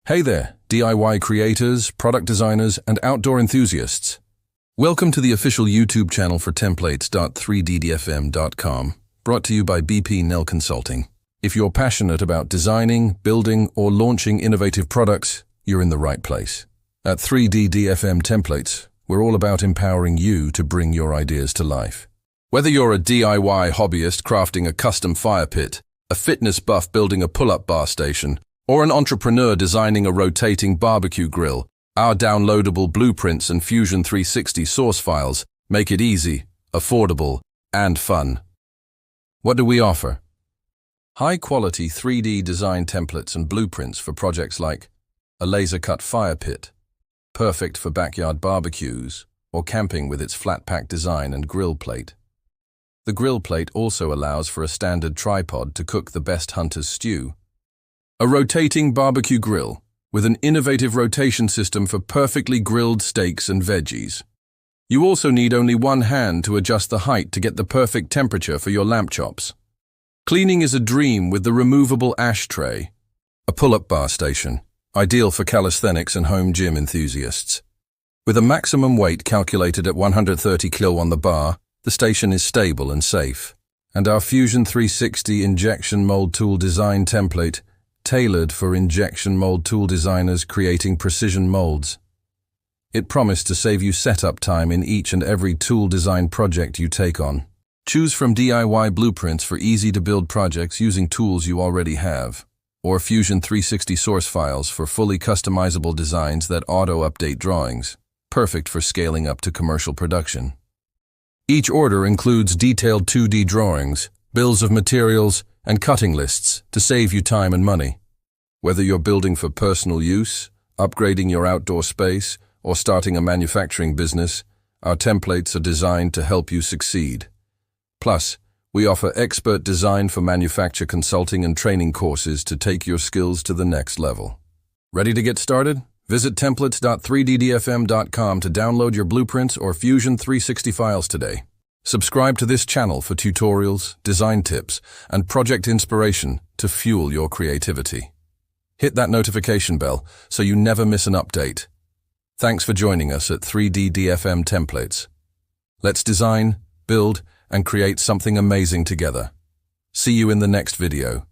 Hey there, DIY creators, product designers, and outdoor enthusiasts. Welcome to the official YouTube channel for templates.3ddfm.com, brought to you by BP Nell Consulting. If you're passionate about designing, building, or launching innovative products, you're in the right place. At 3ddfm Templates, we're all about empowering you to bring your ideas to life. Whether you're a DIY hobbyist crafting a custom fire pit, a fitness buff building a pull-up bar station, or an entrepreneur designing a rotating barbecue grill, our downloadable blueprints and Fusion 360 source files make it easy, affordable, and fun. What do we offer? High-quality 3D design templates and blueprints for projects like a laser-cut fire pit, perfect for backyard barbecues or camping with its flat-pack design and grill plate. The grill plate also allows for a standard tripod to cook the best hunter's stew. A rotating barbecue grill with an innovative rotation system for perfectly grilled steaks and veggies. You also need only one hand to adjust the height to get the perfect temperature for your lamb chops. Cleaning is a dream with the removable ashtray. A pull-up bar station, ideal for calisthenics and home gym enthusiasts. With a maximum weight calculated at 130 kg on the bar, the station is stable and safe. And our Fusion 360 injection mold tool design template tailored for injection mold tool designers creating precision molds. It promised to save you setup time in each and every tool design project you take on. Choose from DIY blueprints for easy-to-build projects using tools you already have, or Fusion 360 source files for fully customizable designs that auto-update drawings, perfect for scaling up to commercial production. Each order includes detailed 2D drawings, bills of materials, and cutting lists to save you time and money. Whether you're building for personal use, upgrading your outdoor space, or starting a manufacturing business, our templates are designed to help you succeed. Plus, we offer expert design for manufacture consulting and training courses to take your skills to the next level. Ready to get started? Visit templates.3ddfm.com to download your blueprints or Fusion 360 files today. Subscribe to this channel for tutorials, design tips, and project inspiration to fuel your creativity. Hit that notification bell so you never miss an update. Thanks for joining us at 3ddfm Templates. Let's design, build, and create something amazing together. See you in the next video.